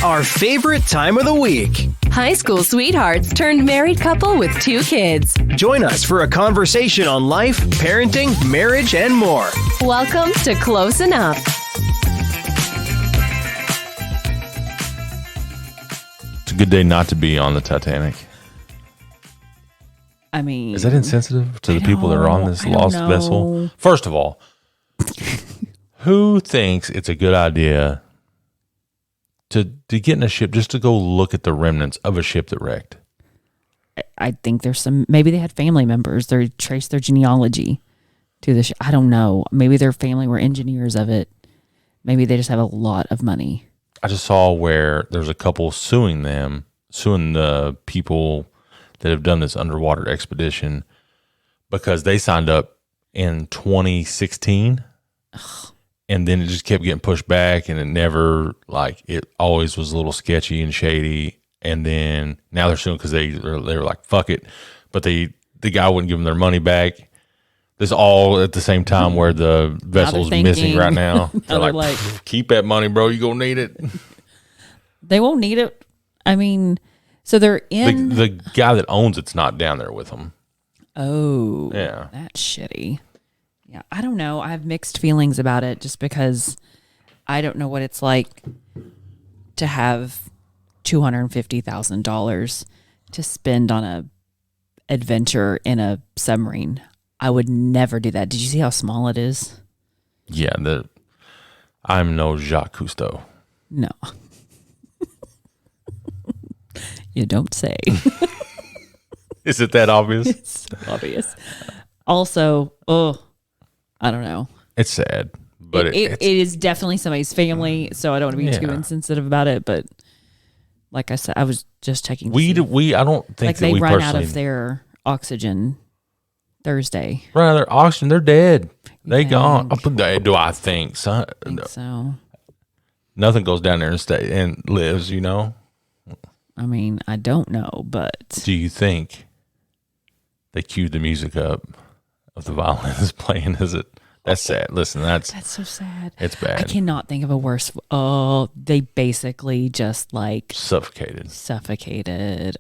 our favorite time of the week. High school sweethearts turned married couple with 2 kids. Join us for a conversation on life, parenting, marriage, and more. Welcome to Close Enough. It's a good day not to be on the Titanic. I mean, Is that insensitive to the people that are on this lost vessel? First of all, who thinks it's a good idea to get in a ship just to go look at the remnants of a ship that wrecked? I think there's some, maybe they had family members. They traced their genealogy to the ship. I don't know. Maybe their family were engineers of it. Maybe they just have a lot of money. I just saw where there's a couple suing the people that have done this underwater expedition because they signed up in 2016. Ugh. And then it just kept getting pushed back, and it always was a little sketchy and shady. And then now they're suing because they were like, fuck it. But the guy wouldn't give them their money back. This all at the same time where the vessel's missing right now. They're like, keep that money, bro. You gonna need it. They won't need it. I mean, so they're in. The guy that owns it's not down there with them. Oh, yeah, that's shitty. Yeah, I don't know. I have mixed feelings about it just because I don't know what it's like to have $250,000 to spend on a adventure in a submarine. I would never do that. Did you see how small it is? Yeah, I'm no Jacques Cousteau. No. You don't say. Is it that obvious? It's so obvious. Also, I don't know. It's sad, but it is definitely somebody's family, so I don't want to be too insensitive about it. But like I said, I was just checking. I don't think like that they we run out of their oxygen Thursday. Run out of their oxygen, they're dead. They gone. Do I think so? I think so. Nothing goes down there and lives, you know. I mean, I don't know, but do you think they queued the music up of the violins playing? That's sad. Listen, that's so sad. It's bad. I cannot think of a worse. Oh, they basically just like suffocated.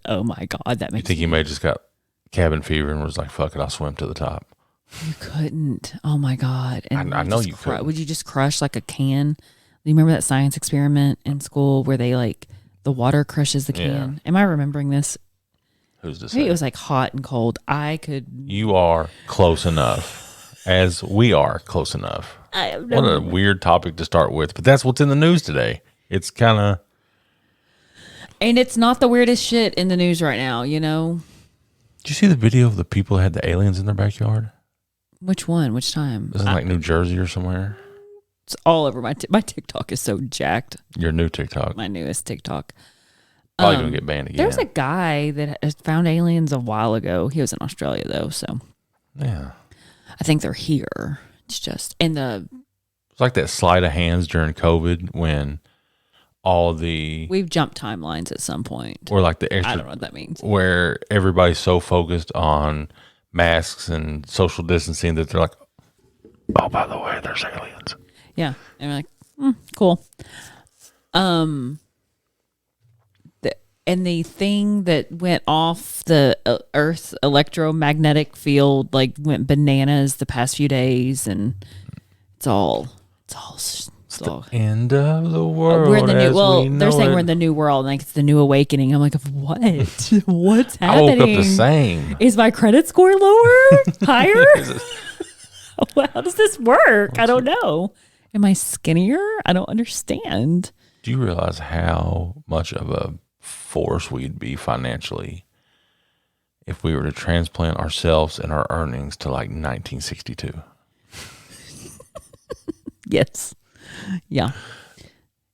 Oh my God, that makes. You think he may have just got cabin fever and was like, "Fuck it, I'll swim to the top." You couldn't. Oh my God! And I know you could. Would you just crush like a can? Do you remember that science experiment in school where they like the water crushes the can? Yeah. Am I remembering this? Who's to say? Maybe it was like hot and cold. I could. You are close enough. As we are close enough. What a weird topic to start with, but that's what's in the news today. It's kind of, and it's not the weirdest shit in the news right now. You know. Did you see the video of the people that had the aliens in their backyard? Which one? Which time? It was in like New Jersey or somewhere. It's all over my TikTok is so jacked. Your new TikTok. My newest TikTok. Probably gonna get banned again. There was a guy that found aliens a while ago. He was in Australia though, so yeah. I think they're here. It's just it's like that sleight of hands during COVID when we've jumped timelines at some point. Or like the extra, I don't know what that means. Where everybody's so focused on masks and social distancing that they're like, oh, by the way, there's aliens. Yeah. And we're like, cool. And the thing that went off the Earth's electromagnetic field went bananas the past few days, and it's all the end of the world. We're in the new. They're saying we're in the new world, like it's the new awakening. I'm like, what? What's happening? I woke up the same. Is my credit score lower? Higher? How does this work? I don't know. Am I skinnier? I don't understand. Do you realize how much of a force we'd be financially if we were to transplant ourselves and our earnings to like 1962? Yes. Yeah.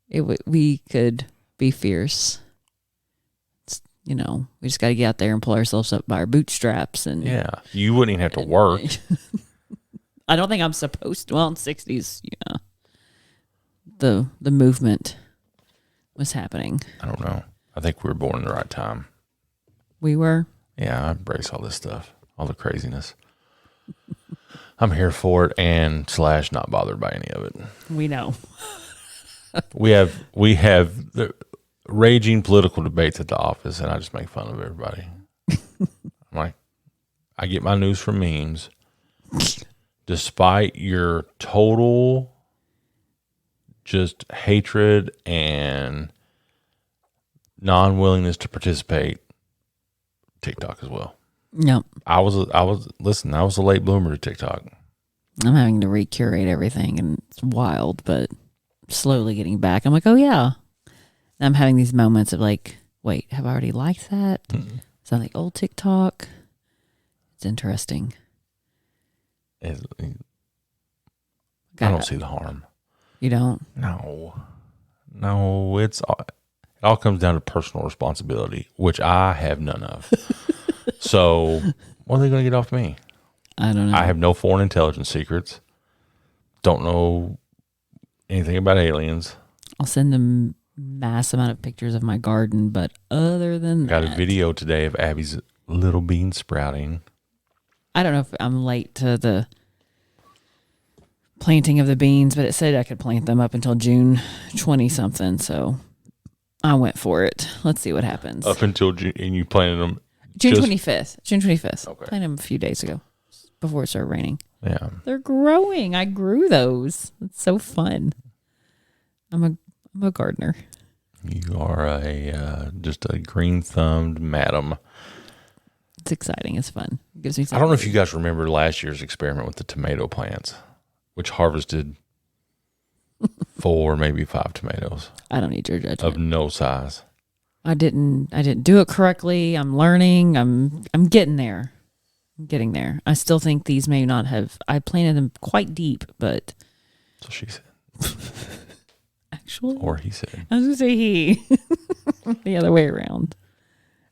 We could be fierce. We just got to get out there and pull ourselves up by our bootstraps. And yeah, you wouldn't even have to work. I don't think I'm supposed to. Well, in the 60s, yeah, the movement was happening. I don't know. I think we were born in the right time. We were? Yeah, I embrace all this stuff, all the craziness. I'm here for it and / not bothered by any of it. We know. we have the raging political debates at the office, and I just make fun of everybody. I'm like, I get my news from memes. Despite your total just hatred and non-willingness to participate, TikTok as well. Yep. I was a late bloomer to TikTok. I'm having to recurate everything, and it's wild, but slowly getting back. I'm like, oh yeah. And I'm having these moments of like, wait, have I already liked that? Mm-mm. Is that like old TikTok? It's interesting. I don't see the harm. You don't? No, it all comes down to personal responsibility, which I have none of. So what are they going to get off me? I don't know. I have no foreign intelligence secrets. Don't know anything about aliens. I'll send them mass amount of pictures of my garden, but other than Got that, a video today of Abby's little bean sprouting. I don't know if I'm late to the planting of the beans, but it said I could plant them up until June 20 something, so I went for it. Let's see what happens. Up until June, and you planted them June 25th. June 25th. Okay. Planted them a few days ago before it started raining. Yeah. They're growing. I grew those. It's so fun. I'm a gardener. You are just a green-thumbed madam. It's exciting. It's fun. It gives me I don't know if you guys remember last year's experiment with the tomato plants, which harvested 4, maybe 5 tomatoes I don't need your judgment. of no size. I didn't do it correctly. I'm learning. I'm getting there. I'm getting there. I still think these may not have. I planted them quite deep, but So she said, actually, or he said. I was gonna say he. The other way around.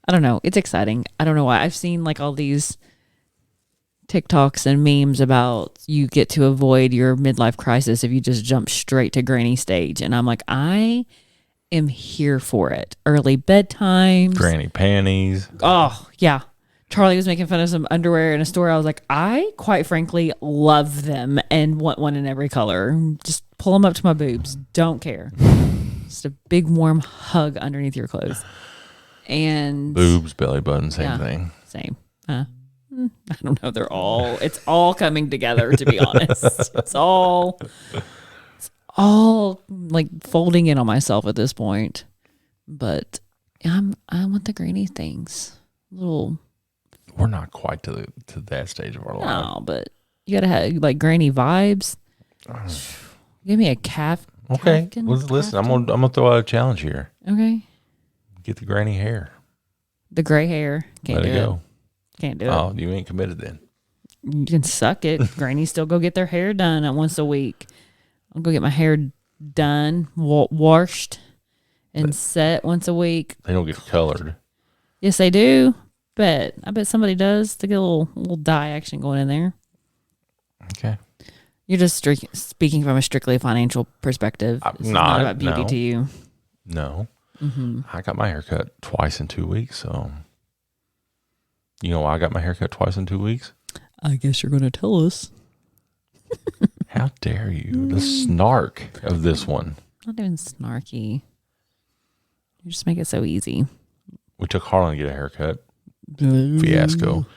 I don't know. It's exciting. I don't know why. I've seen like all these TikToks and memes about you get to avoid your midlife crisis if you just jump straight to granny stage, and I'm like, I am here for it. Early bedtimes, Granny panties. Oh, yeah. Charlie was making fun of some underwear in a store. I was like, I quite frankly love them and want one in every color. Just pull them up to my boobs. Don't care. Just a big warm hug underneath your clothes. And Boobs, belly button, same thing. Same. I don't know. It's all coming together, to be honest. It's all like folding in on myself at this point. But I want the granny things. We're not quite to that stage of our life. No, but you gotta have like granny vibes. Give me a calf. Okay, Calfkin, well, listen, I'm Calfkin. gonna throw out a challenge here. Okay. Get the granny hair. The gray hair. Can't Let do it go. Can't do it. Oh, you ain't committed then. You can suck it. Grannies still go get their hair done once a week. I'll go get my hair done, washed, and set once a week. They don't get colored. Yes, they do. I bet somebody does to get a little dye action going in there. Okay. You're just speaking from a strictly financial perspective. It's not about beauty to you. No. Mm-hmm. I got my hair cut twice in 2 weeks, so you know why I got my hair cut twice in 2 weeks? I guess you're going to tell us. How dare you? The snark of this one. Not even snarky. You just make it so easy. We took Harlan to get a haircut. Fiasco.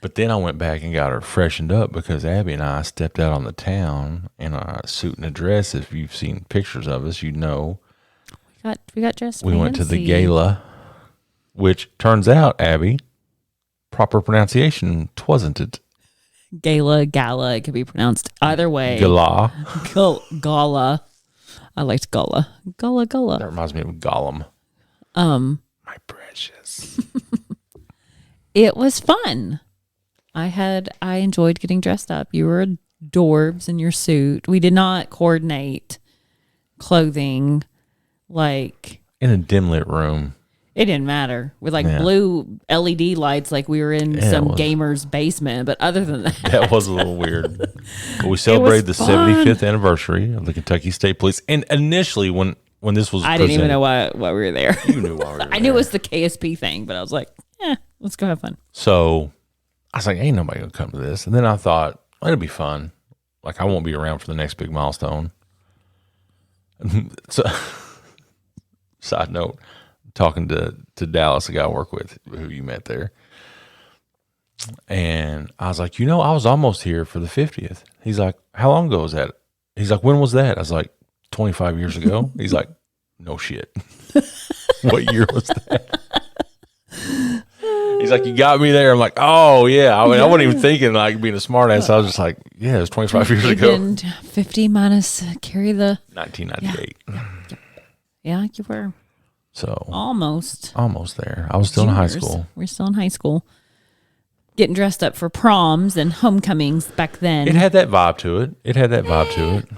But then I went back and got her freshened up because Abby and I stepped out on the town in a suit and a dress. If you've seen pictures of us, you know. We got dressed. We went to the gala, which turns out, Abby, proper pronunciation wasn't it? Gala. It could be pronounced either way. Gala. Gala. I liked gala. Gala. That reminds me of Gollum. My precious. It was fun. I enjoyed getting dressed up. You were adorbs in your suit. We did not coordinate clothing like In a dim lit room. it didn't matter with blue LED lights like we were in some gamer's basement. But other than that, That was a little weird. But we celebrated the 75th anniversary of the Kentucky State Police. And initially, when this was I didn't even know why we were there. You knew why we were I knew it was the KSP thing, but I was like, let's go have fun. So I was like, ain't nobody gonna come to this. And then I thought, it'll be fun. Like I won't be around for the next big milestone. So Side note, talking to Dallas, a guy I work with who you met there. And I was like, I was almost here for the 50th. He's like, how long ago was that? He's like, when was that? I was like, 25 years ago. He's like, no shit. What year was that? He's like, you got me there. I'm like, oh yeah. I mean, I wasn't even thinking like being a smart ass. I was just like, yeah, it was 25 years ago. 50 minus carry the 1998. Yeah, you were. So almost there. I was still in high Juniors. school. We're still in high school. Getting dressed up for proms and homecomings back then. It had that vibe to it.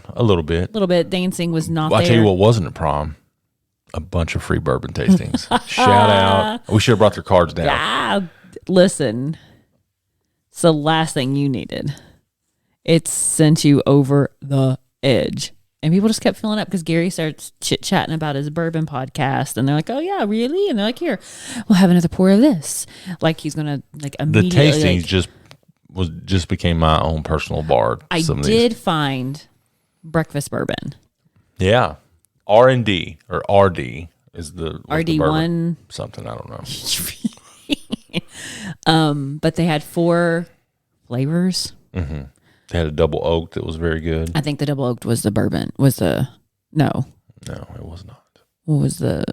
A little bit. A little bit. Dancing was not Well, there. I tell you what wasn't a prom. A bunch of free bourbon tastings. Shout out. We should have brought their cards down. Yeah. Listen, it's the last thing you needed. It sent you over the edge. And people just kept filling up because Gary starts chit-chatting about his bourbon podcast. And they're like, oh, yeah, really? And they're like, here, we'll have another pour of this. Like he's going to like immediately. The tastings just became my own personal bar. I did find breakfast bourbon. Yeah. R&D or RD is the RD1. Something, I don't know. But they had 4 flavors. Mm-hmm. They had a double oak that was very good. I think the double oaked was the bourbon. No, it was not. What was the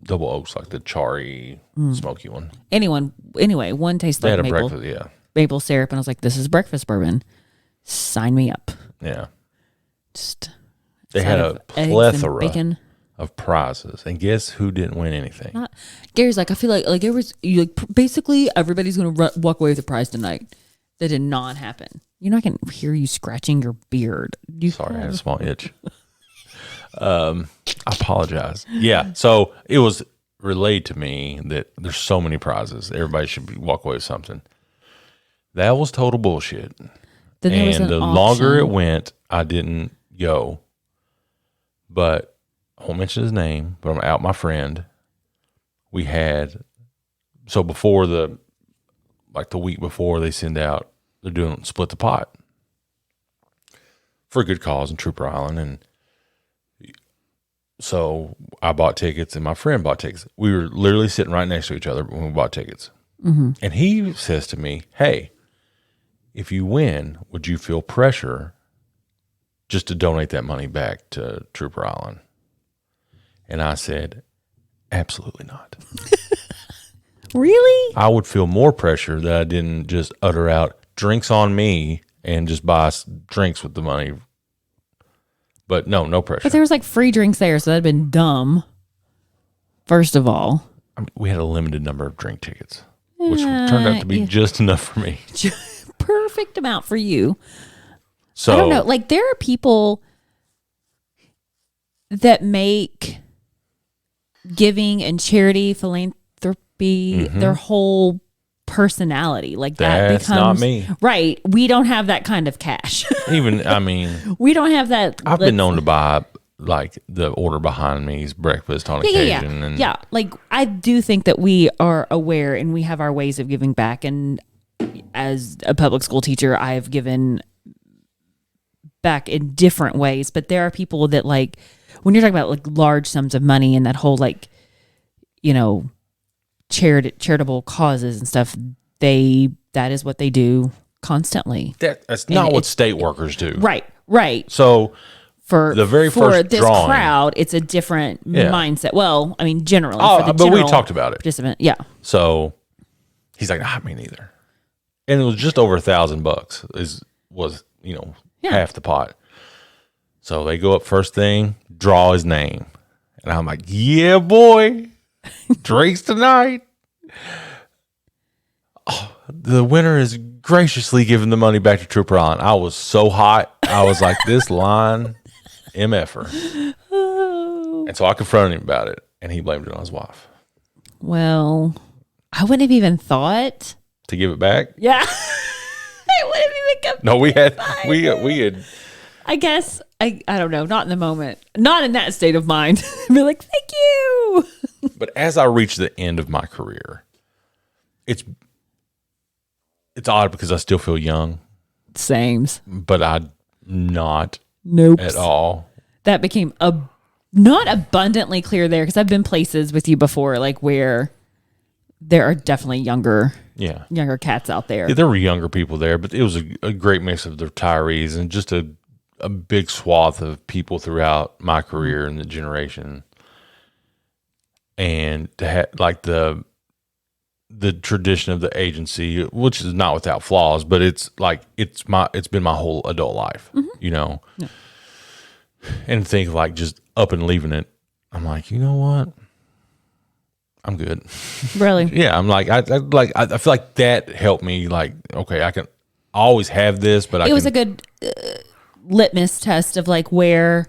double oak's like the charry, smoky one. Anyway, one tasted they like had maple, breakfast, yeah, maple syrup, and I was like, "This is breakfast bourbon. Sign me up." Yeah, just they had a plethora of prizes, and guess who didn't win anything? Gary's like, I feel like there was basically everybody's gonna walk away with a prize tonight. That did not happen. You're not going to hear you scratching your beard. Sorry, I had a small itch. I apologize. Yeah, so it was relayed to me that there's so many prizes. Everybody should walk away with something. That was total bullshit. And the longer it went, I didn't go. But I won't mention his name, but I'm out my friend. We had, so before the week before they send out, they're doing split the pot for a good cause in Trooper Island. And so I bought tickets and my friend bought tickets. We were literally sitting right next to each other when we bought tickets. Mm-hmm. And he says to me, hey, if you win, would you feel pressure just to donate that money back to Trooper Island? And I said, absolutely not. Really? I would feel more pressure that I didn't just utter out drinks on me and just buy drinks with the money. But no pressure. But there was like free drinks there, so that'd been dumb. First of all. I mean, we had a limited number of drink tickets, which turned out to be just enough for me. Perfect amount for you. So I don't know. Like there are people that make giving and charity, philanthropy, their whole personality. Like that becomes not me. Right. We don't have that kind of cash. We don't have that. I've been known to buy like the order behind me's breakfast on occasion. Yeah. Like I do think that we are aware and we have our ways of giving back. And as a public school teacher, I've given back in different ways. But there are people that like, when you're talking about like large sums of money and that whole like, charitable causes and stuff, that is what they do constantly. That's not what state workers do. Right. So for this drawing, crowd, it's a different mindset. Well, I mean, generally, but we talked about it. Participant, yeah. So he's like, me neither. And it was just over $1,000 was half the pot. So they go up first thing, draw his name, and I'm like, yeah, boy. Drinks tonight. Oh, the winner is graciously giving the money back to Trooper Island. I was so hot. I was like, this line, MF'er. And so I confronted him about it, and he blamed it on his wife. Well, I wouldn't have even thought. To give it back? Yeah. I wouldn't have even No, we had. I guess, I don't know, not in the moment. Not in that state of mind. Be like, thank you. But as I reach the end of my career, it's odd because I still feel young. Sames. But I'm not at all. That became not abundantly clear there, because I've been places with you before, like where there are definitely younger cats out there. Yeah, there were younger people there, but it was a great mix of the retirees and just a big swath of people throughout my career and the generation. And to have like the tradition of the agency, which is not without flaws, but it's like it's been my whole adult life, you know. Yeah. And think of like just up and leaving it. I'm like, you know what? I'm good. Really? Yeah. I'm like, I feel like that helped me. Like, okay, I can always have this, but it was a good litmus test of like where,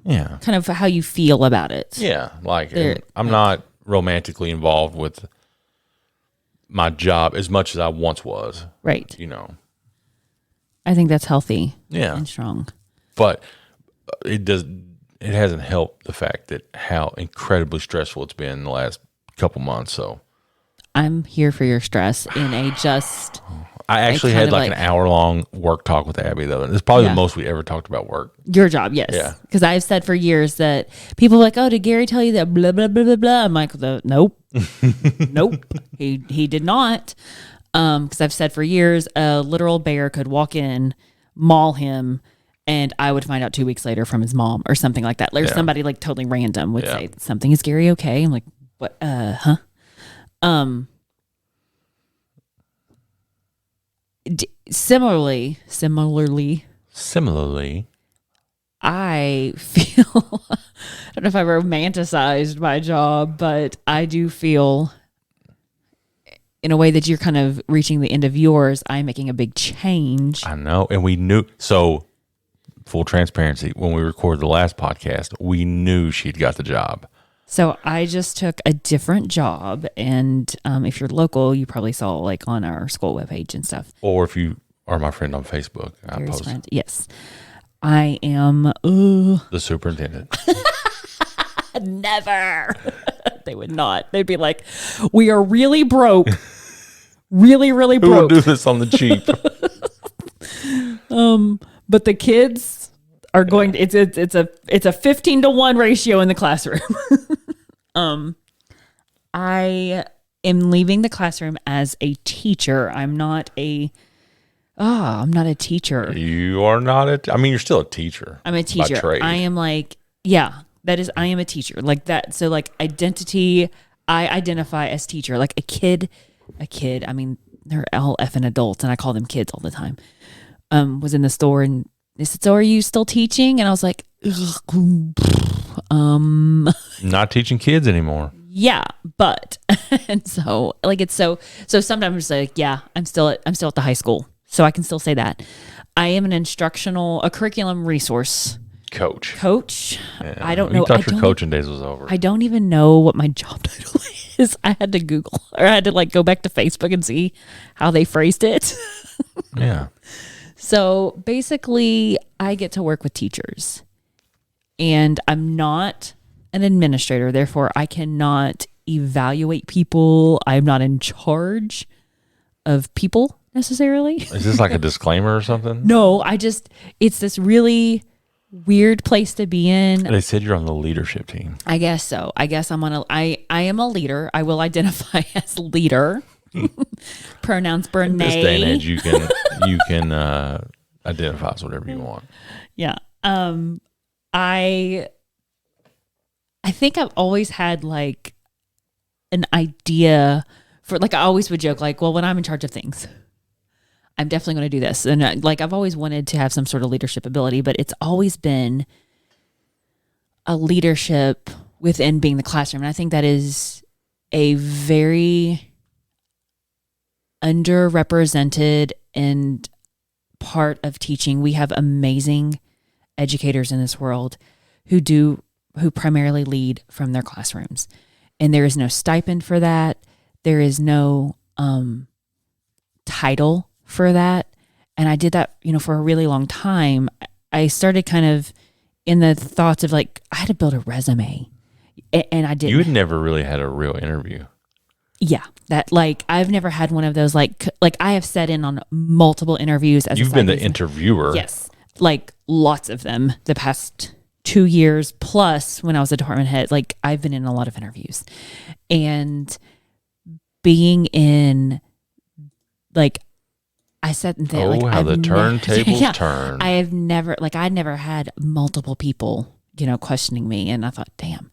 kind of how you feel about it. Yeah. Like I'm not romantically involved with my job as much as I once was. Right. You know, I think that's healthy. Yeah. And strong. But it hasn't helped the fact that how incredibly stressful it's been in the last couple months. So I'm here for your stress in a just. I actually had like an hour-long work talk with Abby, though. And it's probably the most we ever talked about work. Your job, yes. Yeah. Because I've said for years that people are like, oh, did Gary tell you that blah, blah, blah, blah, blah? I'm like, nope. Nope. He did not. Because I've said for years, a literal bear could walk in, maul him, and I would find out 2 weeks later from his mom or something like that. Or somebody like totally random would say, something, is Gary okay? I'm like, what? Huh? Similarly, I feel, I don't know if I romanticized my job, but I do feel in a way that you're kind of reaching the end of yours, I'm making a big change. I know. And we knew, so full transparency, when we recorded the last podcast, we knew she'd got the job. So I just took a different job, and if you're local, you probably saw like on our school webpage and stuff. Or if you are my friend on Facebook, I post. Friend. Yes, I am the superintendent. Never. They would not. They'd be like, "We are really broke, really, really broke. Who will do this on the cheap?" But the kids are going. It's a 15-to-1 ratio in the classroom. I am leaving the classroom as a teacher. I'm not a teacher. You are not I mean, you're still a teacher. I'm a teacher. By trade. I am like, I am a teacher. Like that. So like identity, I identify as teacher. Like a kid, I mean, they're all effing adults and I call them kids all the time. Was in the store and they said, so are you still teaching? And I was like, not teaching kids anymore. Yeah, but and so like it's so sometimes it's like, I'm still at the high school, so I can still say that I am a curriculum resource coach. Yeah. I don't know. You thought your coaching days was over. I don't even know what my job title is. I had to Google, or I had to like go back to Facebook and see how they phrased it. Yeah. So basically, I get to work with teachers, and I'm not an administrator, therefore I cannot evaluate people. I'm not in charge of people necessarily. Is this like a disclaimer or something? No, it's this really weird place to be in. They said you're on the leadership team. I guess so. I guess I am a leader. I will identify as leader. Pronouns Bernay. In this day and age, you can identify as whatever you want. Yeah. I think I've always had like an idea for, like, I always would joke like, well, when I'm in charge of things, I'm definitely going to do this. And like, I've always wanted to have some sort of leadership ability, but it's always been a leadership within being the classroom. And I think that is a very underrepresented and part of teaching. We have amazing educators in this world who primarily lead from their classrooms, and there is no stipend for that. There is no title for that. And I did that, for a really long time. I started kind of in the thoughts of like, I had to build a resume, and I didn't. You had never really had a real interview. Yeah, that like I've never had one of those like I have sat in on multiple interviews. You've been the interviewer. Yes, like lots of them the past 2 years plus when I was a department head, like I've been in a lot of interviews, and being in, like, I said that, like, how the turntables turn. I never had multiple people, questioning me, and I thought, damn,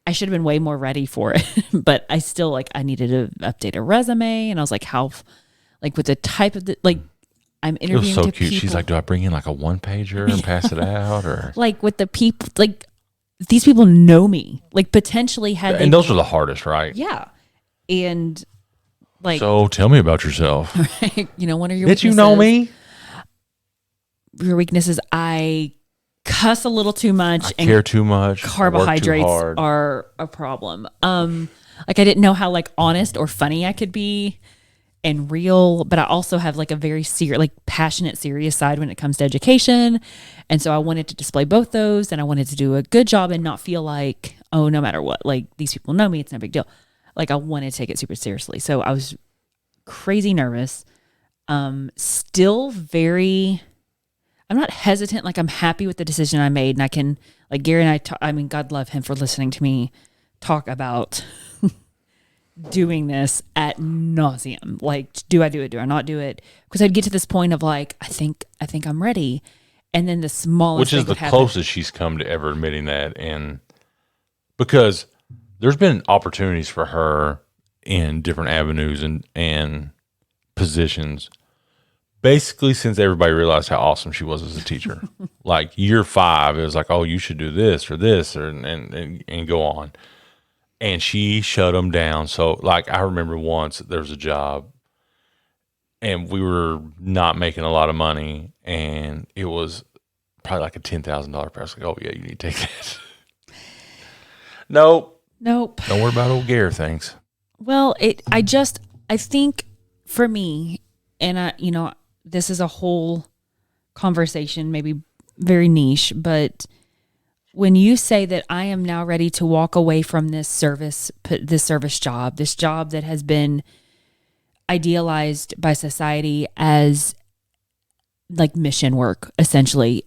I should have been way more ready for it. But I still, like, I needed to update a resume, and I was like, how, like, with the type of I'm interviewing. It was so to cute. people. She's like, do I bring in like a one pager and pass it out, or like with the people, like these people know me, like potentially had, and those are the hardest, right? Yeah, and like, so tell me about yourself. Right? What are your Did weaknesses? you know me? Your weaknesses. I cuss a little too much. I care too much. Carbohydrates are a problem. Like I didn't know how like honest or funny I could be and real, but I also have like a very serious, like passionate, serious side when it comes to education. And so I wanted to display both those, and I wanted to do a good job and not feel like, oh, no matter what, like these people know me, it's no big deal. Like I wanted to take it super seriously. So I was crazy nervous. Still very, I'm not hesitant. Like I'm happy with the decision I made, and I can, like Gary and I mean, God love him for listening to me talk about doing this at nauseum. Like, do I do it? Do I not do it? Because I'd get to this point of like, I think I'm ready. And then the smallest, which is the closest she's come to ever admitting that. And because there's been opportunities for her in different avenues and positions, basically since everybody realized how awesome she was as a teacher. Like year 5, it was like, oh, you should do this or this, or and go on. And she shut them down. So, like, I remember once there was a job, and we were not making a lot of money, and it was probably like a $10,000 price. Like, oh yeah, you need to take that. Nope. Don't worry about old Gare things. Well, I think for me, and this is a whole conversation, maybe very niche, but when you say that I am now ready to walk away from this service job, this job that has been idealized by society as like mission work, essentially,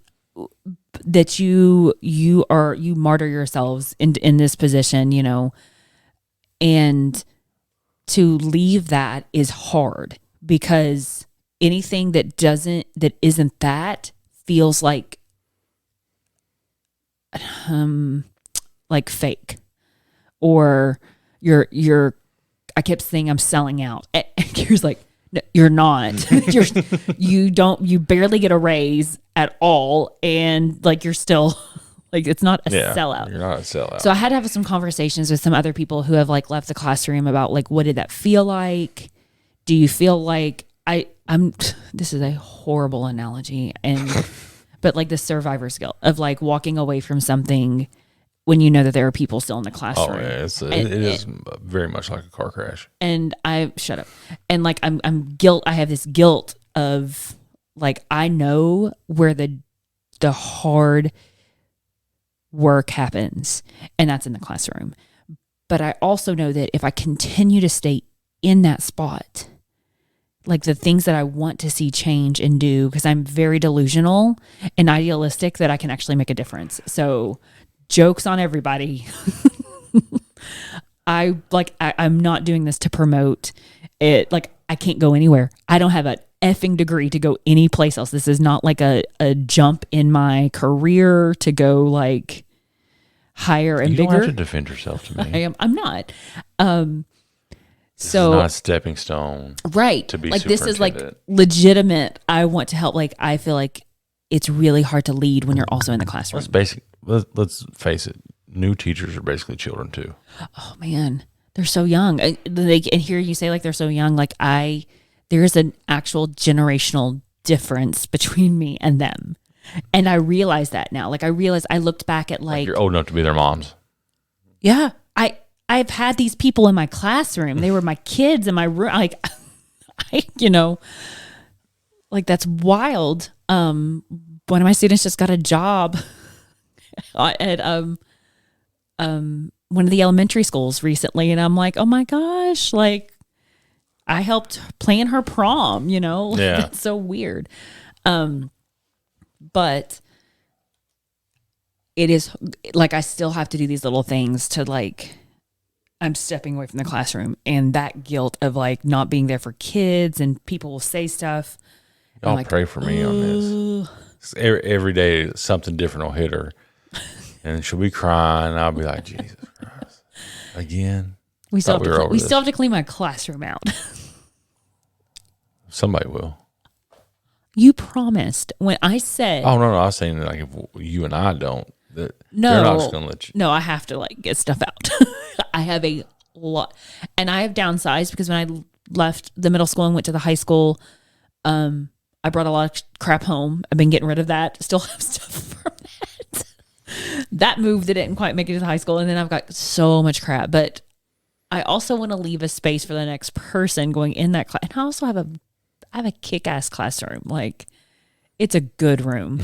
that you martyr yourselves in this position, and to leave that is hard, because anything that isn't that feels like fake, or you're I kept saying I'm selling out, and Gary's like, no, you're not. You barely get a raise at all, and like you're still like, it's not a sellout. You're not a sellout. So I had to have some conversations with some other people who have like left the classroom about like, what did that feel like? Do you feel like I'm this is a horrible analogy, but like the survivor's guilt of like walking away from something when you know that there are people still in the classroom. Oh yeah, it is very much like a car crash. And shut up. And like I'm guilt. I have this guilt of like, I know where the hard work happens, and that's in the classroom. But I also know that if I continue to stay in that spot, like the things that I want to see change and do, because I'm very delusional and idealistic, that I can actually make a difference. So jokes on everybody. I'm not doing this to promote it. Like I can't go anywhere. I don't have an effing degree to go any place else. This is not like a jump in my career to go like higher and bigger. You don't have to defend yourself to me. I'm not. This so is not a stepping stone, right? To be like this is like superintendent. legitimate. I want to help. Like I feel like it's really hard to lead when you're also in the classroom. Let's face it. New teachers are basically children too. Oh man, they're so young. And here you say like they're so young. Like there's an actual generational difference between me and them, and I realize that now. Like I looked back at like you're old enough to be their moms. Yeah, I've had these people in my classroom. They were my kids in my room. Like, like that's wild. One of my students just got a job at one of the elementary schools recently, and I'm like, oh my gosh, like I helped plan her prom. Like, Yeah, that's so weird. But it is like I still have to do these little things to like I'm stepping away from the classroom, and that guilt of like not being there for kids and people will say stuff. Y'all like, pray for me on this. Every day something different will hit her, and she'll be crying. I'll be like, Jesus Christ, again. We still have to clean my classroom out. Somebody will. You promised when I said. Oh no, I was saying like if you and I don't, they're not just gonna let you. No, I have to like get stuff out. I have a lot, and I have downsized because when I left the middle school and went to the high school, I brought a lot of crap home. I've been getting rid of that. Still have stuff from that. That move that didn't quite make it to the high school, and then I've got so much crap. But I also want to leave a space for the next person going in that class, and I also have a kick-ass classroom. Like, it's a good room.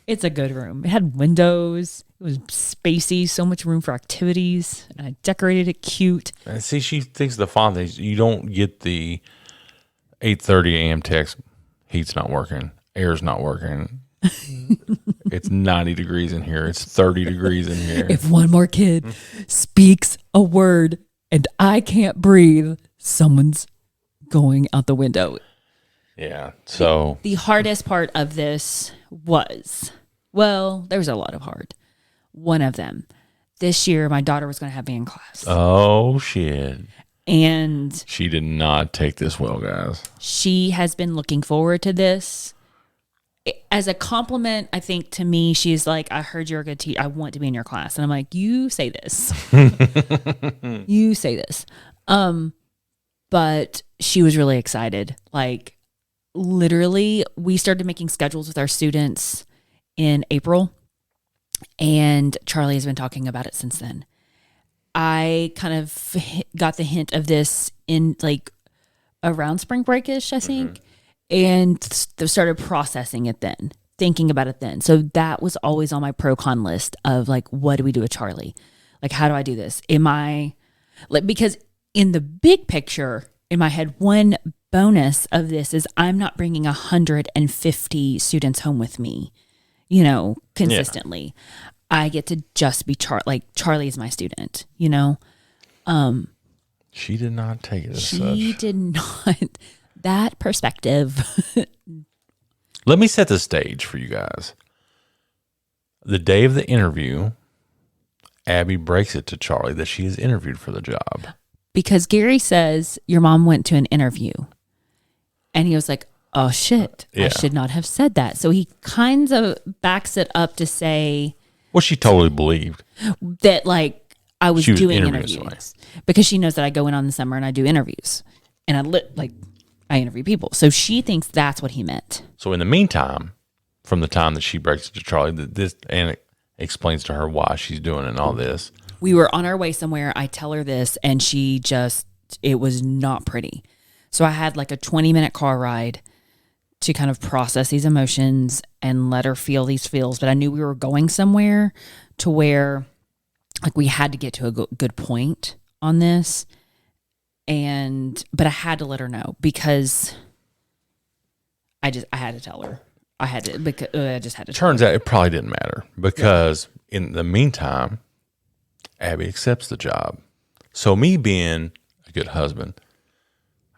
It's a good room. It had windows. It was spacey, so much room for activities. And I decorated it cute. And see, she thinks the fun things. You don't get the 8:30 a.m. text. Heat's not working. Air's not working. It's 90 degrees in here. It's 30 degrees in here. If one more kid speaks a word and I can't breathe, someone's going out the window. Yeah. So the hardest part of this was, well, there was a lot of hard. One of them, this year, my daughter was going to have me in class. Oh, shit. And she did not take this well, guys. She has been looking forward to this. As a compliment, I think to me, she's like, I heard you're a good teacher. I want to be in your class. And I'm like, you say this. You say this. But she was really excited. Like, literally, we started making schedules with our students in April. And Charlie has been talking about it since then. I kind of got the hint of this in like around spring break-ish, I think, and started processing it then, thinking about it then. So that was always on my pro-con list of like, what do we do with Charlie? Like, how do I do this? Am I like, because in the big picture in my head, one bonus of this is I'm not bringing 150 students home with me, consistently. Yeah. I get to just be Charlie is my student, She did not take it as such. She did not. That perspective. Let me set the stage for you guys. The day of the interview, Abby breaks it to Charlie that she is interviewed for the job. Because Gary says, your mom went to an interview. And he was like, oh, shit. Yeah. I should not have said that. So he kind of backs it up to say... Well, she totally believed. That, like, I was doing interviews. Because she knows that I go in on the summer and I do interviews. And I interview people. So she thinks that's what he meant. So in the meantime, from the time that she breaks it to Charlie, and explains to her why she's doing it and all this. We were on our way somewhere. I tell her this, and it was not pretty. So I had like a 20-minute car ride to kind of process these emotions and let her feel these feels. But I knew we were going somewhere to where like we had to get to a good point on this. But I had to let her know because I had to tell her. I just had to. Turns out it probably didn't matter because in the meantime, Abby accepts the job. So me being a good husband,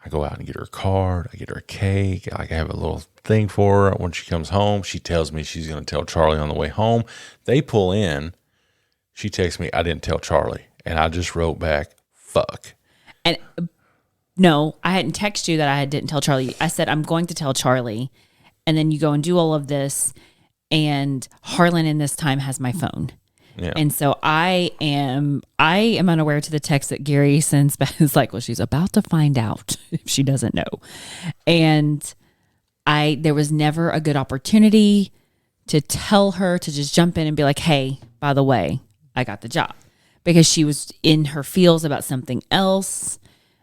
I go out and get her a card. I get her a cake. I have a little thing for her. When she comes home, she tells me she's going to tell Charlie on the way home. They pull in. She texts me, I didn't tell Charlie. And I just wrote back, fuck. And no, I hadn't texted you that I didn't tell Charlie. I said, I'm going to tell Charlie. And then you go and do all of this. And Harlan in this time has my phone. Yeah. And so I am unaware to the text that Gary sends back. It's like, well, she's about to find out if she doesn't know. And there was never a good opportunity to tell her to just jump in and be like, hey, by the way, I got the job. Because she was in her feels about something else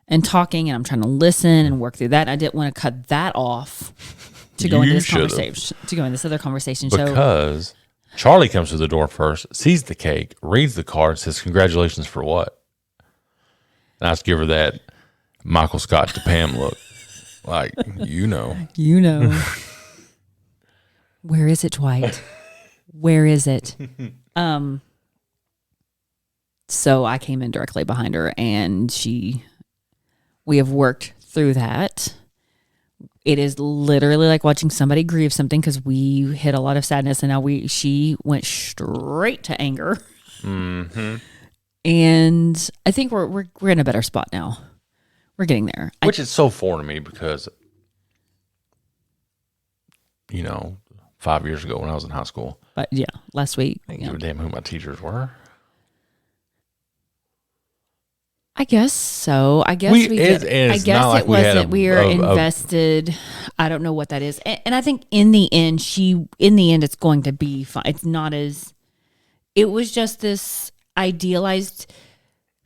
and talking, and I'm trying to listen and work through that. I didn't want to cut that off to go into this conversation, to go into this other conversation. Because Charlie comes to the door first, sees the cake, reads the card, says, congratulations for what? And I just give her that Michael Scott to Pam look. Like, You know. Where is it, Dwight? where is it? So I came in directly behind her, and we have worked through that. It is literally like watching somebody grieve something, because we hit a lot of sadness, and now she went straight to anger. Mm-hmm. And I think we're in a better spot now. We're getting there. Which is so foreign to me because, 5 years ago when I was in high school. But yeah, last week. I didn't give a damn who my teachers were. I guess so. I guess we did. I guess it wasn't. We are invested. I don't know what that is. And I think in the end, it's going to be fine. It's not as. It was just this idealized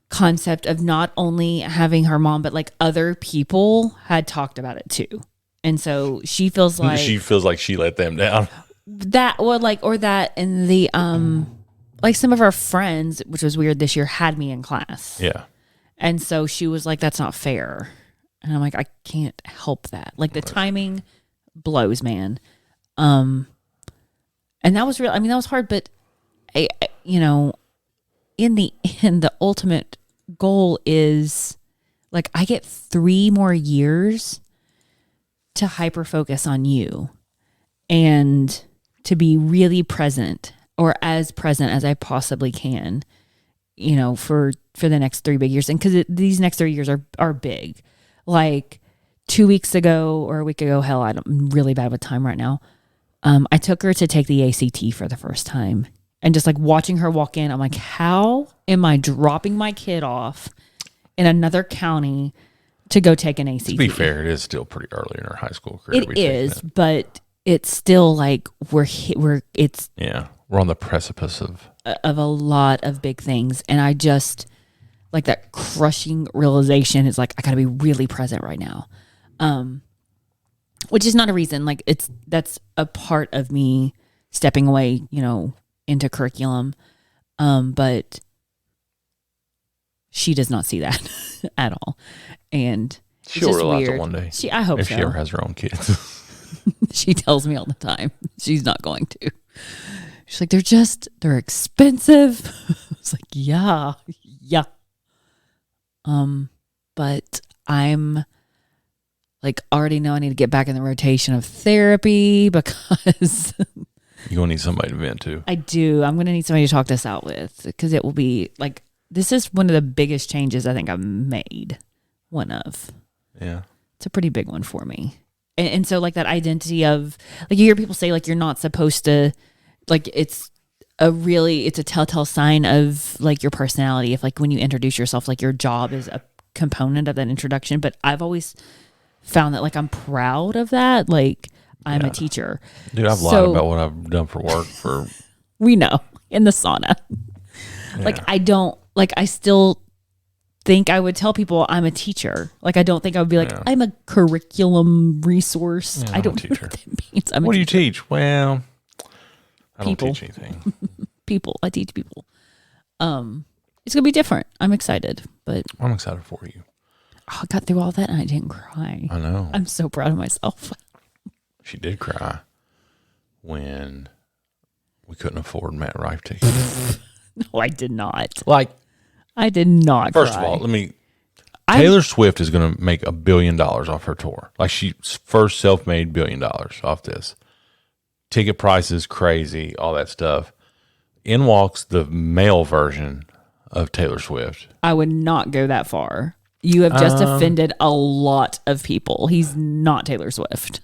concept of not only having her mom, but like other people had talked about it too. And so she feels like she let them down. That or that, and the like some of our friends, which was weird this year, had me in class. Yeah. And so she was like, that's not fair. And I'm like, I can't help that. Like the timing blows, man. And that was real. I mean, that was hard, but in the end, the ultimate goal is like, I get 3 more years to hyper focus on you and to be really present, or as present as I possibly can, for the next 3 big years. And because these next 3 years are big. Like 2 weeks ago or a week ago, hell, I'm really bad with time right now. I took her to take the ACT for the first time, and just like watching her walk in, I'm like, how am I dropping my kid off in another county to go take an ACT? To be fair, it is still pretty early in her high school career. It is, but it's still like we're on the precipice of a lot of big things. And I just like that crushing realization is like, I gotta be really present right now. Which is not a reason, like that's a part of me stepping away, into curriculum. But she does not see that at all. And she'll realize it one day. I hope if so. She ever has her own kids. She tells me all the time she's not going to. She's like, they're expensive. It's like, yeah. But I'm like, already know I need to get back in the rotation of therapy, because You're going to need somebody to vent to. I do. I'm going to need somebody to talk this out with, because it will be like, this is one of the biggest changes I think I've made. One of. Yeah. It's a pretty big one for me. And so like that identity of, like, you hear people say like, you're not supposed to, like, it's a telltale sign of like your personality. If like when you introduce yourself, like your job is a component of that introduction. But I've always found that like I'm proud of that. Like I'm a teacher. Dude, I've lied about what I've done for work for. We know, in the sauna. Yeah. Like I still think I would tell people I'm a teacher. Like I don't think I would be like, I'm a curriculum resource. Yeah, I don't know what that means. What do you teach? Well, I don't people. teach anything. People. I teach people. It's gonna be different. I'm excited, but I'm excited for you. I got through all that and I didn't cry. I know. I'm so proud of myself. She did cry when we couldn't afford Matt Rife tickets. No, I did not. Like, I did not. First of all, Taylor Swift is going to make $1 billion off her tour. Like, she's first self-made $1 billion off this. Ticket prices, crazy, all that stuff. In walks the male version of Taylor Swift. I would not go that far. You have just offended a lot of people. He's not Taylor Swift.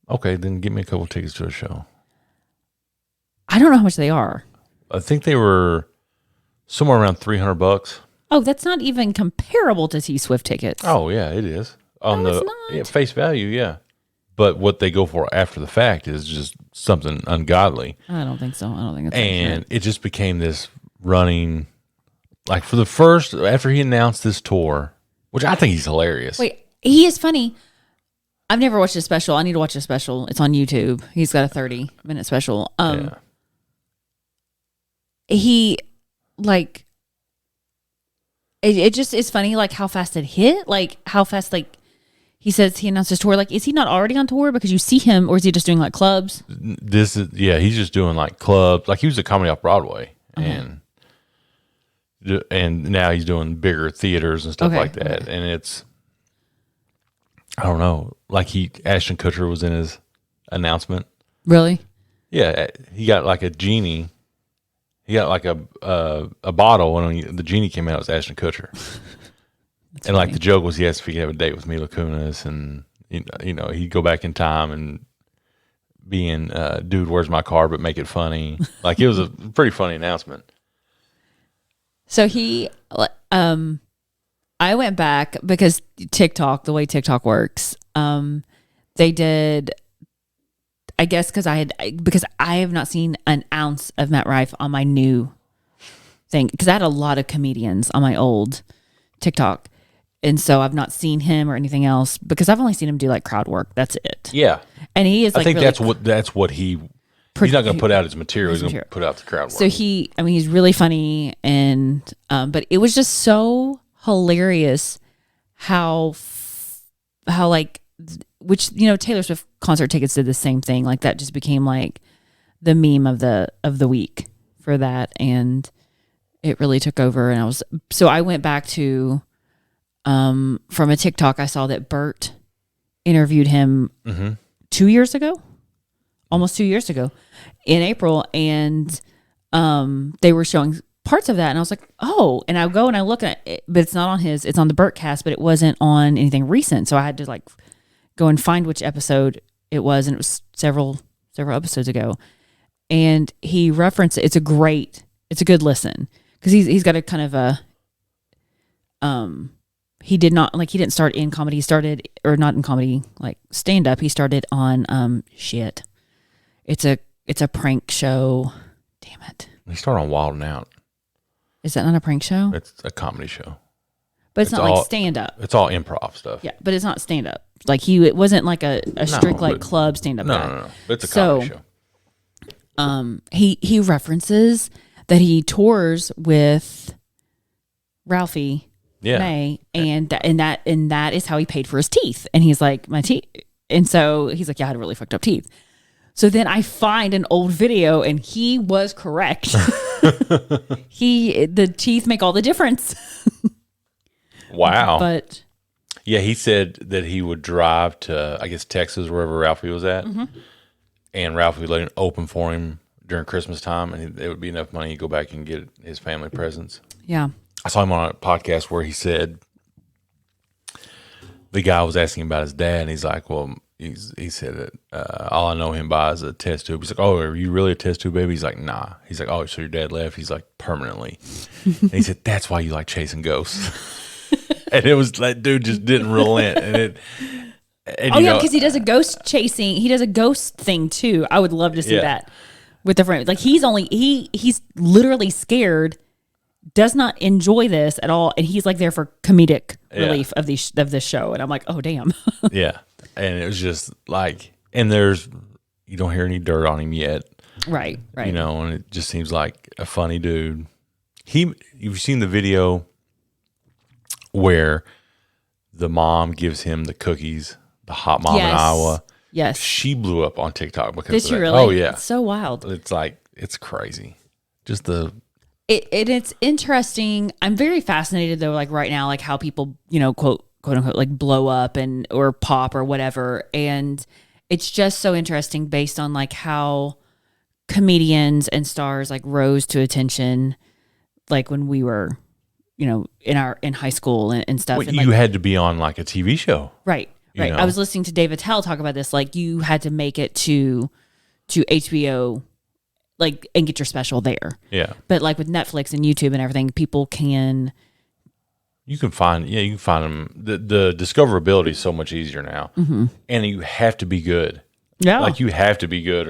Okay, then give me a couple tickets to a show. I don't know how much they are. I think they were somewhere around $300. Oh, that's not even comparable to T Swift tickets. Oh yeah, it is. It's not. Face value, yeah. But what they go for after the fact is just something ungodly. I don't think so. I don't think it's and it just became this running, like for the first, after he announced this tour, which I think he's hilarious. Wait, he is funny. I've never watched his special. I need to watch his special. It's on YouTube. He's got a 30-minute special. He like it just is funny, like how fast it hit, like how fast like He says he announced his tour. Like, is he not already on tour? Because you see him, or is he just doing like clubs? He's just doing like clubs. Like he was a comedy off Broadway, and now he's doing bigger theaters and stuff like that. Okay. And it's, I don't know, like Ashton Kutcher was in his announcement. Really? Yeah, he got like a genie. He got like a bottle, and when the genie came out, it was Ashton Kutcher. And funny. Like the joke was, he asked if he could have a date with Mila Kunis, and you know, he'd go back in time and be in "Dude, Where's My Car?" but make it funny. Like it was a pretty funny announcement. So I went back because TikTok, the way TikTok works, they did. I guess because I have not seen an ounce of Matt Rife on my new thing, because I had a lot of comedians on my old TikTok. And so I've not seen him or anything else, because I've only seen him do like crowd work. That's it. Yeah. And he is like, I think really that's what he's not going to put out his material. He's going to put out the crowd work. So he's really funny. And, but it was just so hilarious how like, which, you know, Taylor Swift concert tickets did the same thing. Like that just became like the meme of the week for that. And it really took over. And I went back to, from a TikTok, I saw that Bert interviewed him 2 years ago, almost 2 years ago in April. And they were showing parts of that. And I was like, oh, and I go and I look at it, but it's not on it's on the Bert cast, but it wasn't on anything recent. So I had to like go and find which episode it was. And it was several episodes ago. And he referenced it. It's a good listen. Cause he's got a kind of a, he didn't start in comedy. He started, or not in comedy, like stand up. He started on shit. It's a prank show. Damn it. He started on Wild 'N Out. Is that not a prank show? It's a comedy show. But it's not like stand up. It's all improv stuff. Yeah, but it's not stand up. Like it wasn't like a strict like club stand up. No. It's a comedy show. He references that he tours with Ralphie May, and that is how he paid for his teeth. And he's like, my teeth. And so he's like, yeah, I had really fucked up teeth. So then I find an old video, and he was correct. The teeth make all the difference. Wow. But yeah, he said that he would drive to, I guess, Texas, wherever Ralphie was at, and Ralphie would let it open for him during Christmas time, and it would be enough money to go back and get his family presents. Yeah. I saw him on a podcast where he said the guy was asking about his dad, and he's like, well, he said that all I know him by is a test tube. He's like, oh, are you really a test tube baby? He's like, nah. He's like, oh, so your dad left? He's like, permanently. And he said, that's why you like chasing ghosts. And it was that dude just didn't relent. Because he does a ghost chasing. He does a ghost thing too. I would love to see that with the friend. Like he's literally scared, does not enjoy this at all, and he's like there for comedic relief of this show. And I'm like, oh damn. Yeah, and it was just like, and you don't hear any dirt on him yet, right? You know, and it just seems like a funny dude. You've seen the video where the mom gives him the cookies, the hot mom in Iowa. Yes. She blew up on TikTok because Did of she that. really? Oh, yeah. It's so wild. It's like, it's crazy. Just it's interesting. I'm very fascinated though, like right now, like how people, you know, quote unquote, like blow up or pop or whatever. And it's just so interesting based on like how comedians and stars like rose to attention, like when we were, you know, in high school and stuff. Well, and you had to be on like a TV show. Right. Right. I was listening to Dave Attell talk about this. Like you had to make it to HBO, like, and get your special there. Yeah. But like with Netflix and YouTube and everything, people can. You can find them. The discoverability is so much easier now, and you have to be good. Yeah. Like you have to be good,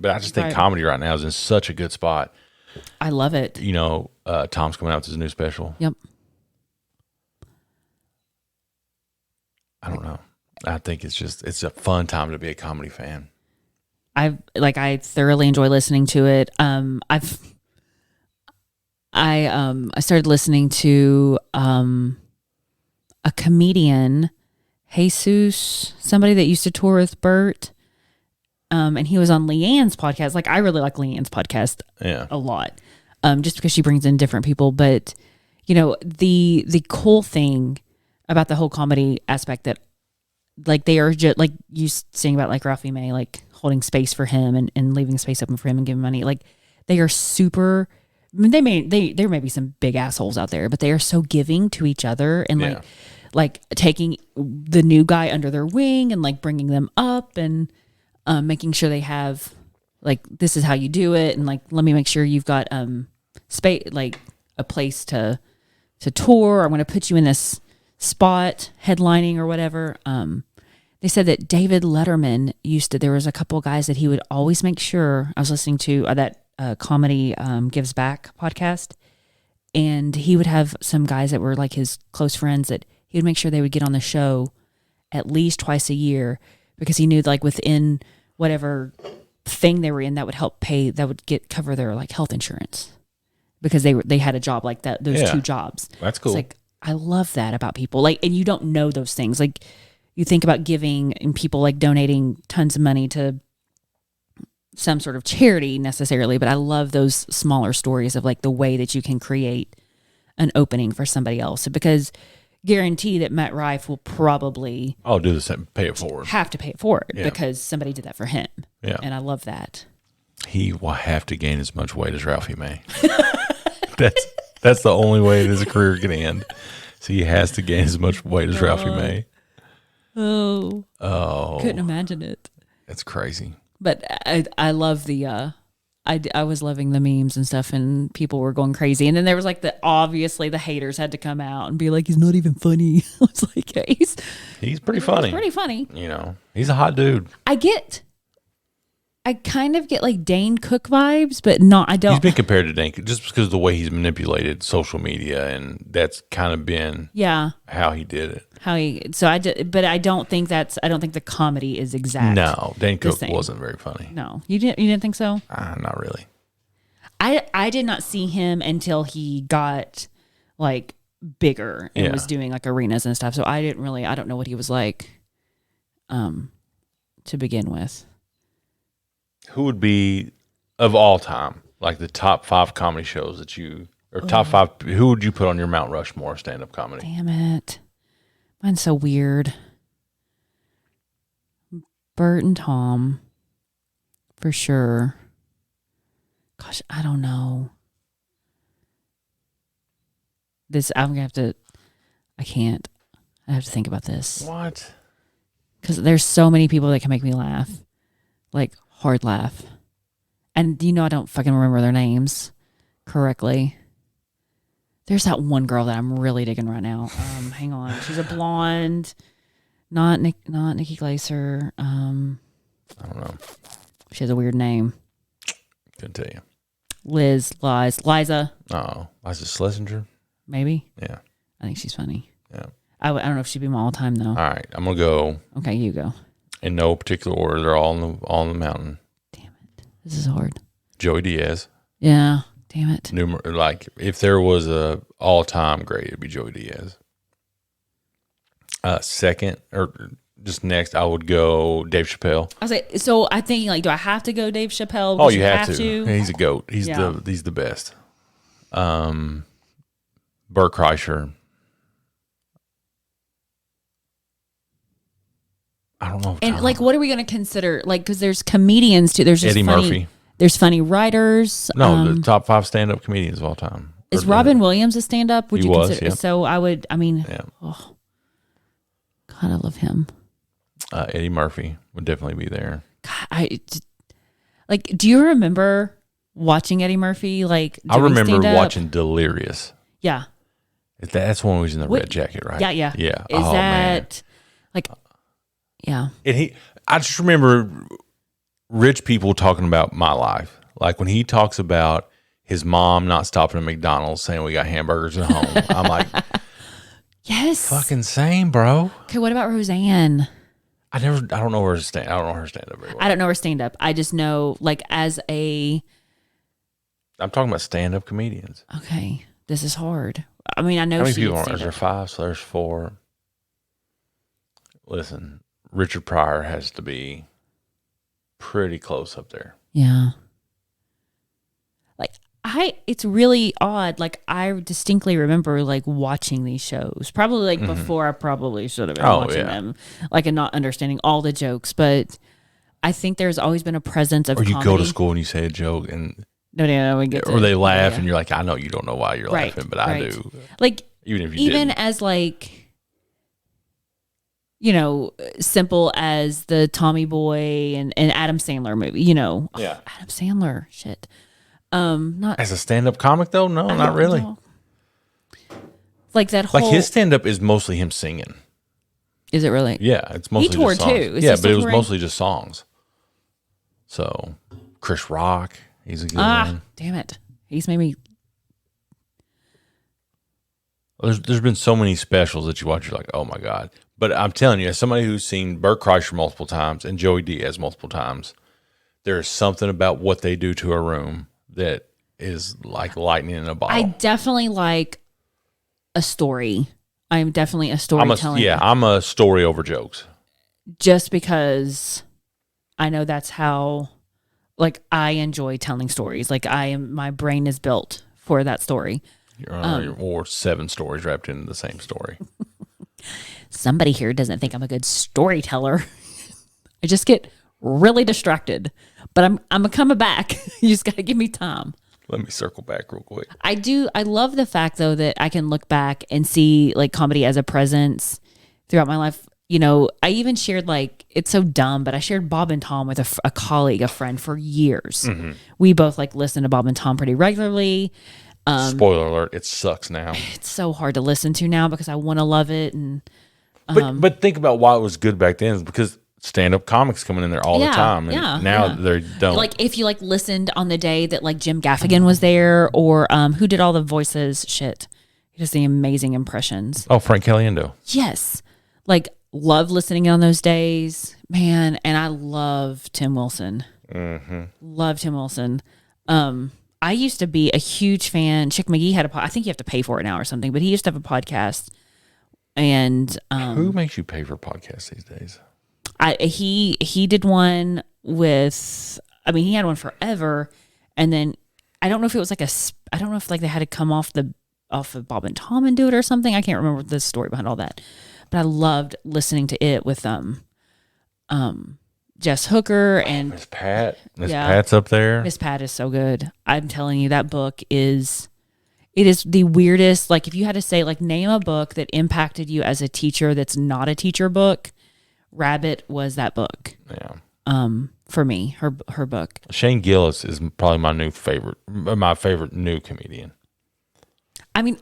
but I just think comedy right now is in such a good spot. I love it. You know, Tom's coming out with his new special. Yep. I don't know. I think it's a fun time to be a comedy fan. I thoroughly enjoy listening to it. I started listening to a comedian Jesus, somebody that used to tour with Bert. And he was on Leanne's podcast. Like, I really like Leanne's podcast a lot. Just because she brings in different people. But, you know, the cool thing about the whole comedy aspect that, like, they are just, like, you saying about, like, Ralphie May, like, holding space for him and leaving space open for him and giving money. Like, they are super, I mean, there may be some big assholes out there, but they are so giving to each other and, like taking the new guy under their wing and, like, bringing them up and, making sure they have, like, this is how you do it. And, like, let me make sure you've got, space, like a place to tour. I'm going to put you in this spot headlining or whatever. They said that David Letterman there was a couple of guys that he would always make sure. I was listening to that comedy Gives Back podcast, and he would have some guys that were like his close friends that he would make sure they would get on the show at least twice a year, because he knew, like, within whatever thing they were in, that would help pay, that would cover their, like, health insurance, because they had a job like that, those two jobs. That's cool. It's like, I love that about people. Like, and you don't know those things. Like, you think about giving and people, like, donating tons of money to some sort of charity necessarily, but I love those smaller stories of, like, the way that you can create an opening for somebody else, because guarantee that Matt Rife will probably do the same, pay it forward. Have to pay it forward because somebody did that for him. Yeah. And I love that. He will have to gain as much weight as Ralphie May. That's the only way his career can end. So he has to gain as much weight as Ralphie May. Oh. Couldn't imagine it. That's crazy. But I love the I was loving the memes and stuff, and people were going crazy. And then there was, like, obviously the haters had to come out and be like, he's not even funny. I was like, yeah, he's pretty funny. He's pretty funny. You know, he's a hot dude. I kind of get, like, Dane Cook vibes, but not, I don't. He's been compared to Dane Cook just because of the way he's manipulated social media, and that's kind of been how he did it. But I don't think the comedy is exact. No, Dane Cook wasn't very funny. No, you didn't think so? Not really. I did not see him until he got, like, bigger and was doing, like, arenas and stuff. So I don't know what he was like, to begin with. Who would be, of all time, like, the top 5 comedy shows that top 5, who would you put on your Mount Rushmore stand-up comedy? Damn it. Mine's so weird. Bert and Tom, for sure. Gosh, I don't know. I'm going to have to, I can't. I have to think about this. What? Because there's so many people that can make me laugh. Like, hard laugh. And I don't fucking remember their names correctly. There's that one girl that I'm really digging right now. Hang on. She's a blonde. Not Nikki Glaser. I don't know. She has a weird name. Couldn't tell you. Liza. Oh, Liza Schlesinger? Maybe. Yeah. I think she's funny. Yeah. I don't know if she'd be my all time though. All right. I'm going to go. Okay, you go. In no particular order. They're all on the mountain. Damn it. This is hard. Joey Diaz. Yeah. Damn it. Like, if there was a all-time great, it'd be Joey Diaz. Second, or just next, I would go Dave Chappelle. I was like, so I think, like, do I have to go Dave Chappelle? Oh, you have to. He's a goat. He's the best. Bert Kreischer. I don't know. And, like, what are we going to consider? Like, because there's comedians too. There's just Eddie funny, Murphy. There's funny writers. No, the top 5 stand-up comedians of all time. Is Robin Williams a stand-up? Would he you was, consider? Yeah. So I would. I mean, yeah. Oh, God, I love him. Eddie Murphy would definitely be there. God, do you remember watching Eddie Murphy? Like, I remember watching Delirious. Yeah. That's when he was in the red jacket, right? Yeah, yeah. Yeah. Is that, like, yeah. And I just remember rich people talking about my life. Like, when he talks about his mom not stopping at McDonald's saying we got hamburgers at home, I'm like, yes. Fucking same, bro. Okay, what about Roseanne? I don't know her stand up very well. I don't know her stand up. I just know, like, I'm talking about stand up comedians. Okay. This is hard. I mean, I know how many she people did are there? 5, so there's 4. listen, Richard Pryor has to be pretty close up there. Yeah. Like it's really odd. Like I distinctly remember like watching these shows, probably like before I probably should have been watching them, like and not understanding all the jokes. But I think there's always been a presence of or you comedy. go to school and you say a joke and No, we get to, or they laugh and you're like, I know you don't know why you're Right, laughing, but I right. do. Like Even if you even didn't. as like, you know, simple as the Tommy Boy and Adam Sandler movie, you know. Yeah. Adam Sandler, shit. Not As a stand-up comic, though, no, not really. No. Like that whole. Like his stand-up is mostly him singing. Is it really? Yeah, it's mostly He toured just songs. too. Is Yeah, he but still it was touring? mostly just songs. So, Chris Rock, he's a good one. Damn it. He's made me. There's been so many specials that you watch, you're like, oh my God. But I'm telling you, as somebody who's seen Bert Kreischer multiple times and Joey Diaz multiple times, there is something about what they do to a room that is like lightning in a bottle. I definitely like a story. I'm definitely a storytelling. I'm a story over jokes. Just because I know that's how, like, I enjoy telling stories. Like, my brain is built for that story. Or 7 stories wrapped into the same story. Somebody here doesn't think I'm a good storyteller. I just get really distracted. But I'm coming back. You just got to give me time. Let me circle back real quick. I do. I love the fact, though, that I can look back and see, like, comedy as a presence throughout my life. You know, I even shared, like, it's so dumb, but I shared Bob and Tom with a colleague, a friend, for years. Mm-hmm. We both, like, listen to Bob and Tom pretty regularly. Spoiler alert, it sucks now. It's so hard to listen to now because I want to love it. And But think about why it was good back then is because stand-up comics coming in there all the time. And now they don't. Like, if you, like, listened on the day that, like, Jim Gaffigan was there, or who did all the voices? Shit. He does the amazing impressions. Oh, Frank Caliendo. Yes. Like, love listening on those days. Man, and I love Tim Wilson. Mm-hmm. Love Tim Wilson. I used to be a huge fan. Chick McGee had I think you have to pay for it now or something, but he used to have a podcast. And who makes you pay for podcasts these days? He did one with, I mean, he had one forever, and then I don't know if it was like I don't know if like they had to come off of Bob and Tom and do it or something. I can't remember the story behind all that, but I loved listening to it with Jess Hooker and Miss Pat. Miss Pat's up there. Miss Pat is so good. I'm telling you, that book is the weirdest. Like, if you had to say, like, name a book that impacted you as a teacher that's not a teacher book, Rabbit was that book. Yeah. For me, her book. Shane Gillis is probably my favorite new comedian. I mean,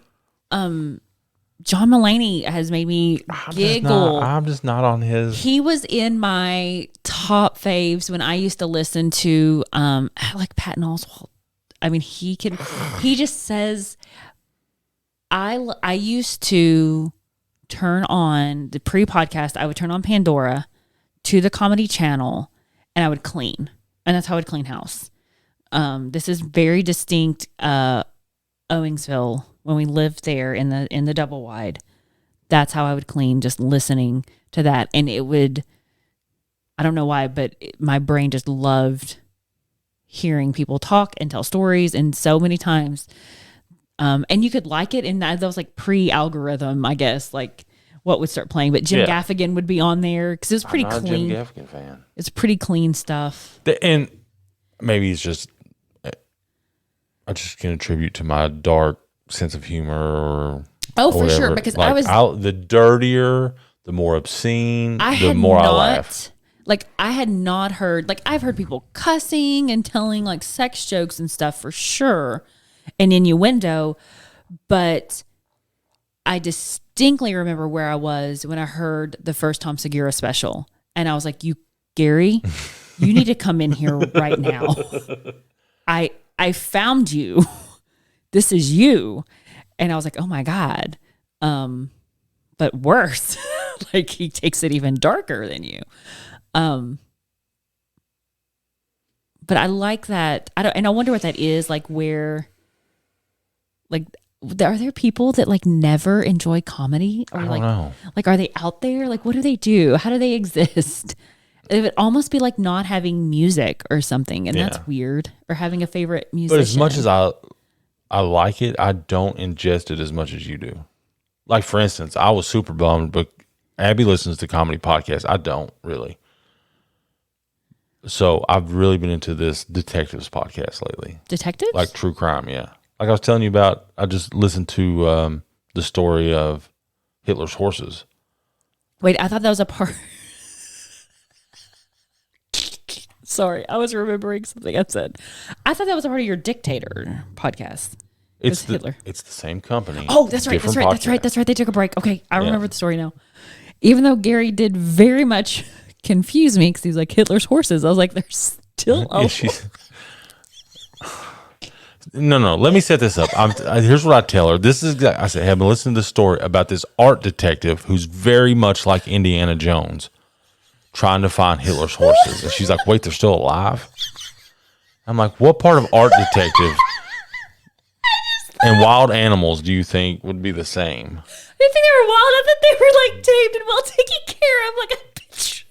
John Mulaney has made me giggle. I'm just not on his. He was in my top faves when I used to listen to like Patton Oswalt. I mean, he just says, I used to turn on the pre-podcast. I would turn on Pandora to the Comedy Channel and I would clean. And that's how I would clean house. This is very distinct Owingsville when we lived there in the double wide. That's how I would clean, just listening to that. And it would, I don't know why, but my brain just loved hearing people talk and tell stories. And so many times, and you could like it. And that was like pre-algorithm, I guess, like what would start playing. But Jim Gaffigan would be on there because it was pretty clean. I'm not a Jim Gaffigan fan. It's pretty clean stuff. And maybe it's just, I just can attribute to my dark sense of humor or for whatever. sure, because like, the dirtier, the more obscene, the more I laugh. Like, I had not heard, like, I've heard people cussing and telling like sex jokes and stuff for sure, and innuendo, but I distinctly remember where I was when I heard the first Tom Segura special, and I was like, Gary, you need to come in here right now. I found you. This is you. And I was like, oh my God. But worse. Like, he takes it even darker than you. But I like that. And I wonder what that is, like, where, like, are there people that like never enjoy comedy? Or I don't like, know. Like, are they out there? Like, what do they do? How do they exist? It would almost be like not having music or something, and that's weird. Or having a favorite musician. But as much as I like it, I don't ingest it as much as you do. Like, for instance, I was super bummed, but Abby listens to comedy podcasts. I don't really. So I've really been into this detectives podcast lately. Detectives? Like true crime, yeah. Like I was telling you about, I just listened to the story of Hitler's horses. Wait, I thought that was a part. Sorry, I was remembering something I said. I thought that was a part of your Dictator podcast. It's Hitler. It's the same company. Oh, that's right. That's right. They took a break. Okay, I remember the story now. Even though Gary did very much confuse me because he was like Hitler's horses. I was like, they're still No. Let me set this up. Here's what I tell her. I said, have been listening to this story about this art detective who's very much like Indiana Jones, trying to find Hitler's horses. And she's like, wait, they're still alive? I'm like, what part of art detective and wild animals do you think would be the same? I didn't think they were wild. I thought they were like tamed and well taken care of. Like a bitch.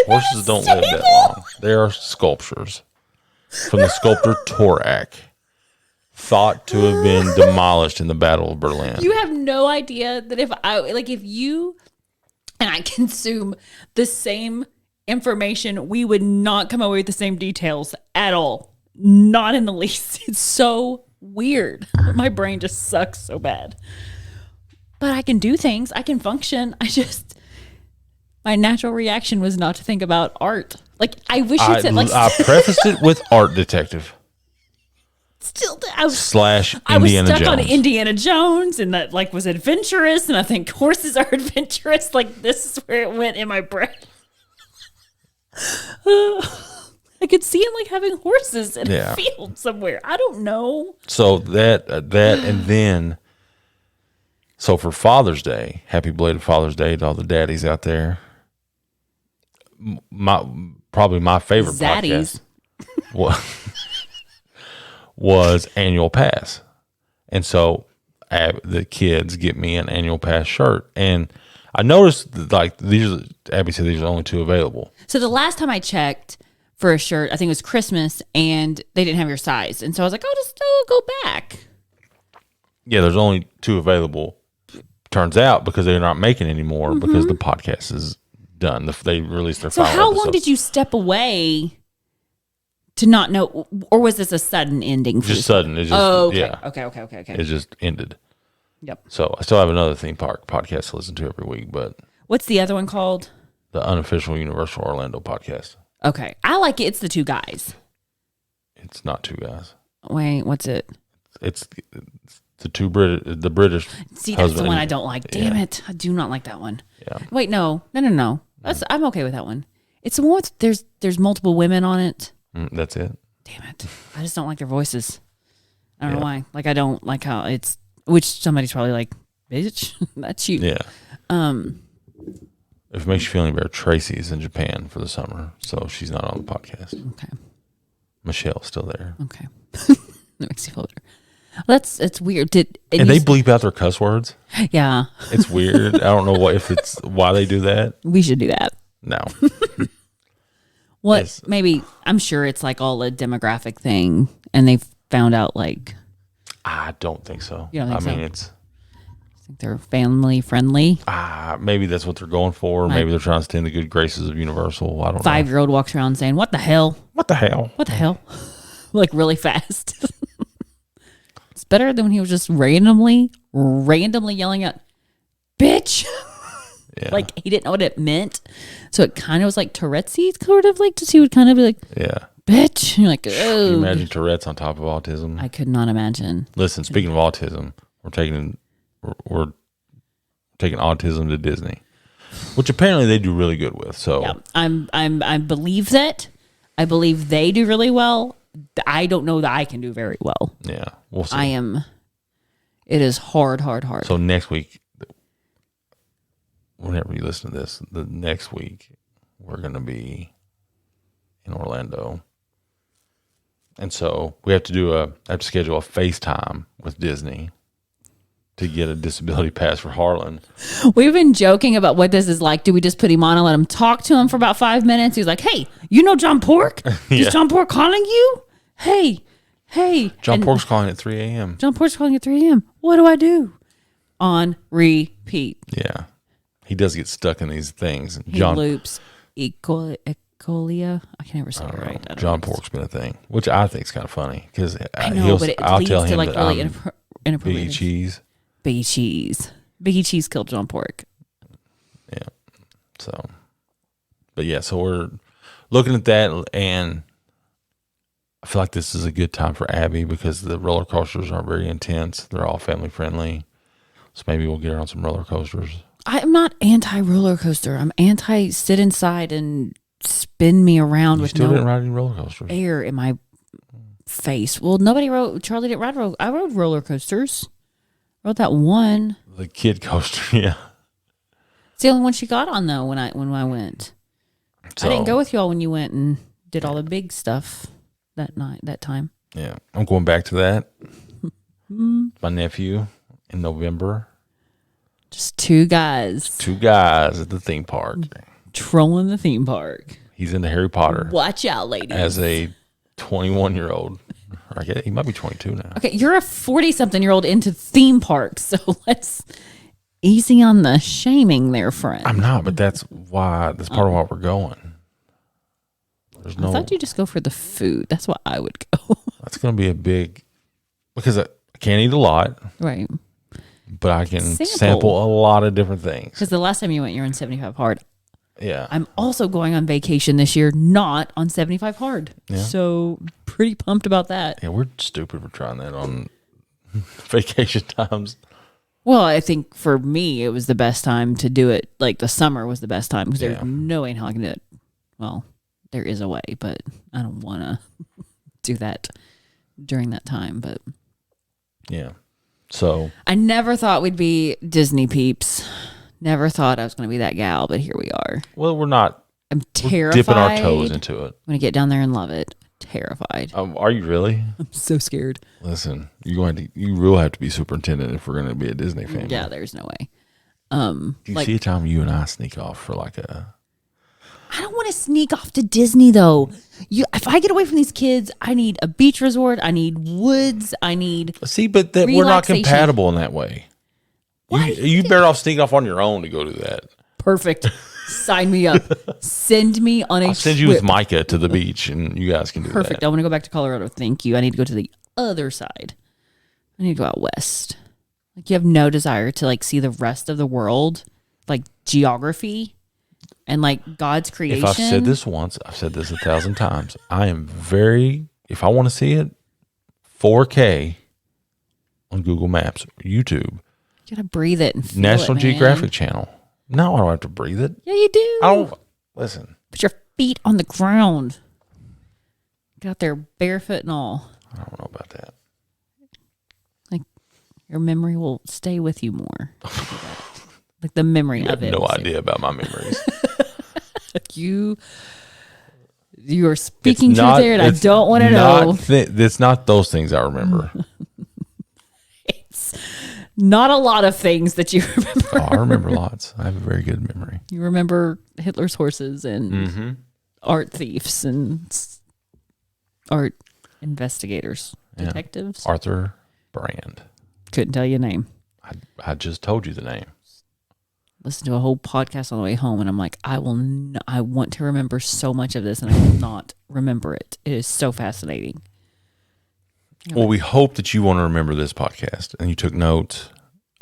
Horses don't live that long. They are sculptures from the sculptor Torak, thought to have been demolished in the Battle of Berlin. You have no idea that if you and I consume the same information, we would not come away with the same details at all. Not in the least. It's so weird. My brain just sucks so bad. But I can do things. I can function. My natural reaction was not to think about art. Like, I wish you said, like, I prefaced it with art detective. Still, I was Indiana stuck on Jones. Indiana Jones, and that like was adventurous, and I think horses are adventurous. Like, this is where it went in my brain. I could see him like having horses in a field somewhere. I don't know. So that and then, so for Father's Day, happy belated Father's Day to all the daddies out there. Probably my favorite Zaddies. podcast was Annual Pass, and so the kids get me an Annual Pass shirt, and I noticed that, like, Abby said these are only 2 available. So the last time I checked for a shirt, I think it was Christmas, and they didn't have your size, and so I was like, I'll go back. Yeah, there's only 2 available. Turns out because they're not making anymore because the podcast is done. They released their. So final how episodes. long did you step away to not know, or was this a sudden ending? Just sudden. It just, okay. Okay. It just ended. Yep. So I still have another theme park podcast to listen to every week, but what's the other one called? The unofficial Universal Orlando podcast. Okay, I like it. It's the 2 guys. It's not 2 guys. Wait, what's it? It's the the British. See, that's the one I don't like. Damn it, I do not like that one. Yeah. Wait, no. I'm okay with that one. It's the one with there's multiple women on it. That's it. Damn it, I just don't like their voices. I don't know why. Like, I don't like how it's. Which somebody's probably like, bitch, that's you. Yeah. If it makes you feel any better, Tracy's in Japan for the summer, so she's not on the podcast. Okay. Michelle's still there. Okay. That makes you feel better. Well, it's weird. And they bleep out their cuss words. Yeah. It's weird. I don't know why they do that. We should do that. No. What? Maybe, I'm sure it's like all a demographic thing, and they found out like. I don't think so. You don't think so? I mean, I think they're family friendly. Maybe that's what they're going for. Maybe they're trying to stay in the good graces of Universal. I don't know. 5-year-old walks around saying, "What the hell? What the hell? What the hell?" Like, really fast. It's better than when he was just randomly yelling out, "Bitch!" Yeah. Like, he didn't know what it meant. So it kind of was like Tourette's, sort of like, just he would kind of be like, "Yeah, bitch." And you're like, Can oh. you imagine Tourette's on top of autism? I could not imagine. Listen, speaking of autism, we're taking autism to Disney, which apparently they do really good with. So yeah, I believe that. I believe they do really well. I don't know that I can do very well. Yeah, we'll see. It is hard. So next week, whenever you listen to this, the next week we're going to be in Orlando, and so we have to schedule a FaceTime with Disney to get a disability pass for Harlan. We've been joking about what this is like. Do we just put him on and let him talk to him for about 5 minutes? He's like, hey, you know John Pork? Is John Pork calling you? Hey. John Pork's calling at 3 a.m. John Pork's calling at 3 a.m. What do I do? On repeat. Yeah. He does get stuck in these things. He loops. Ecolia. I can never say it right. John Pork's been a thing, which I think is kind of funny because I'll tell him like that really I'm inappropriate. Biggie Cheese. Biggie Cheese killed John Pork. Yeah. So, but yeah, so we're looking at that, and I feel like this is a good time for Abby because the roller coasters aren't very intense. They're all family friendly. So maybe we'll get her on some roller coasters. I'm not anti roller coaster. I'm anti sit inside and spin me around with didn't ride any roller coasters. Air in my face. Well, nobody rode. Charlie didn't ride. I rode roller coasters. Rode that one. The kid coaster, yeah. It's the only one she got on though when I went. So, I didn't go with y'all when you went and did all the big stuff that time. Yeah, I'm going back to that. My nephew in November. Just two guys at the theme park. Trolling the theme park. He's into Harry Potter. Watch out, ladies. As a 21-year-old. I guess he might be 22 now. Okay, you're a 40-something-year-old into theme parks, so let's easy on the shaming there, friend. I'm not, but that's part of why we're going. I thought you'd just go for the food. That's why I would go. That's going to be a big, because I can't eat a lot. Right. But I can sample a lot of different things. Because the last time you went, you were on 75 hard. Yeah. I'm also going on vacation this year, not on 75 hard. Yeah. So pretty pumped about that. Yeah, we're stupid for trying that on vacation times. Well, I think for me, it was the best time to do it. Like the summer was the best time because there's no way in hell I can do it. Well, there is a way, but I don't want to do that during that time. But yeah. So I never thought we'd be Disney peeps. Never thought I was going to be that gal, but here we are. Well, we're not. I'm terrified. We're dipping our toes into it. I'm going to get down there and love it. Terrified. Are you really? I'm so scared. Listen, you will have to be superintendent if we're going to be a Disney family. Yeah, there's no way. Do you see a time you and I sneak off for like a... I don't want to sneak off to Disney though. If I get away from these kids, I need a beach resort. I need woods. I need but we're not compatible in that way. You better off sneak off on your own to go do that. Perfect. Sign me up. Send me on a I'll send you with Micah to the beach, and you guys can do that. Perfect. I want to go back to Colorado. Thank you. I need to go to the other side. I need to go out west. Like you have no desire to like see the rest of the world, like geography. And like God's creation. If I've said this once, I've said this 1,000 times. I am if I want to see it, 4K on Google Maps, YouTube. You gotta breathe it and feel National it, Geographic Channel. No, I don't have to breathe it. Yeah, you do. Listen. Put your feet on the ground. Get out there barefoot and all. I don't know about that. Like your memory will stay with you more. Like the memory of it. No idea about my memories. You are speaking truth there, and I don't want to know. It's not those things I remember. It's not a lot of things that you remember. Oh, I remember lots. I have a very good memory. You remember Hitler's horses and art thieves and art investigators, detectives. Arthur Brand. Couldn't tell you a name. I just told you the name. Listen to a whole podcast on the way home, and I'm like, I want to remember so much of this, and I will not remember it. It is so fascinating. Well, we hope that you want to remember this podcast, and you took notes,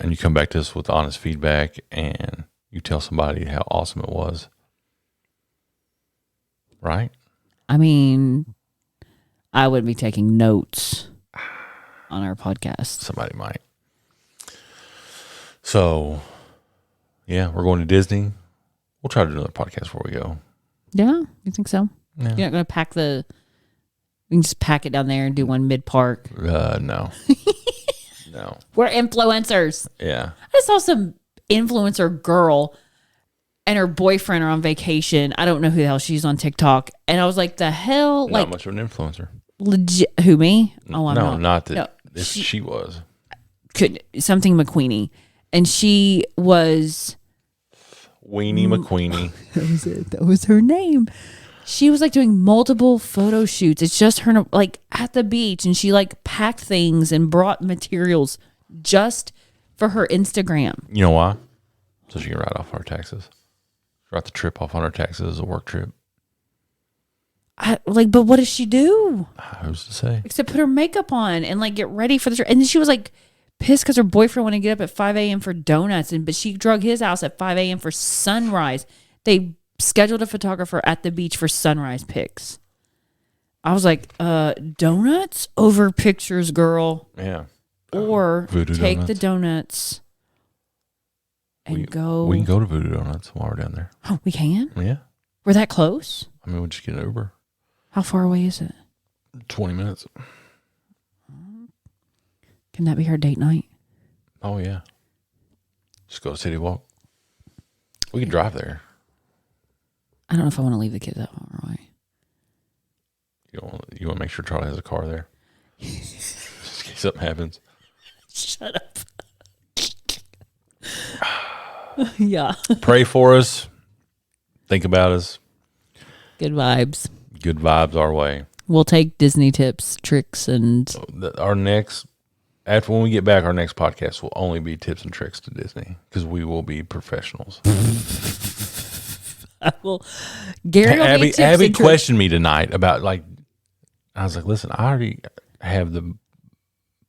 and you come back to us with honest feedback, and you tell somebody how awesome it was. Right? I mean, I wouldn't be taking notes on our podcast. Somebody might. So... yeah, we're going to Disney. We'll try to do another podcast before we go. Yeah, you think so? Yeah. You're not going to pack we can just pack it down there and do one mid-park? No. No. We're influencers. Yeah. I saw some influencer girl and her boyfriend are on vacation. I don't know who the hell she's on TikTok. And I was like, the hell? Not much of an influencer. Legit. Who, me? Oh, I'm not. not No, she was. something McQueenie, and she was Weenie McQueenie. That was it. That was her name. She was like doing multiple photo shoots. It's just her like at the beach, and she like packed things and brought materials just for her Instagram. You know why? So she can write off our taxes. Write the trip off on her taxes as a work trip. But what does she do? Who's to say? Except put her makeup on and like get ready for the trip. And then she was like pissed because her boyfriend wanted to get up at 5 a.m. for donuts, but she drug his house at 5 a.m. for sunrise. They scheduled a photographer at the beach for sunrise pics. I was like, donuts over pictures, girl. Yeah. Or Voodoo take Donuts. the donuts and go. We can go to Voodoo Donuts while we're down there. Oh, we can? Yeah. We're that close? I mean, we'll just get an Uber. How far away is it? 20 minutes. Can that be our date night? Oh, yeah. Just go to City Walk. We can drive there. I don't know if I want to leave the kids that far away. You want to make sure Charlie has a car there? Just in case something happens. Shut up. Yeah. Pray for us. Think about us. Good vibes. Good vibes our way. We'll take Disney tips, tricks, and Our next, after when we get back, our next podcast will only be tips and tricks to Disney because we will be professionals. Gary will be tips Abby and tricks. questioned me tonight about I was like, listen, I already have the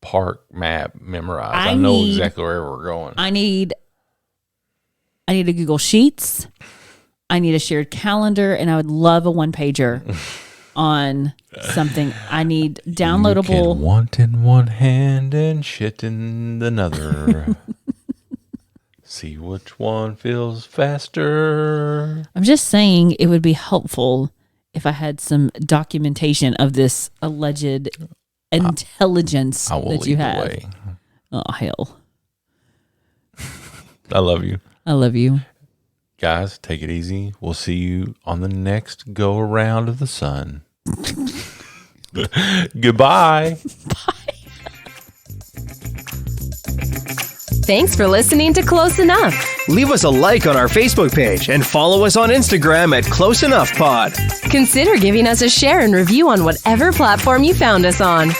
park map memorized. I know exactly where we're going. I need a Google Sheets. I need a shared calendar, and I would love a one-pager on something. I need downloadable. You can want in one hand and shit in another. See which one feels faster. I'm just saying it would be helpful if I had some documentation of this alleged intelligence I will that you lead the have. way. Oh, hell. I love you. I love you. Guys, take it easy. We'll see you on the next go around of the sun. Goodbye. Thanks for listening to Close Enough. Leave us a like on our Facebook page and follow us on Instagram at Close Enough Pod. Consider giving us a share and review on whatever platform you found us on.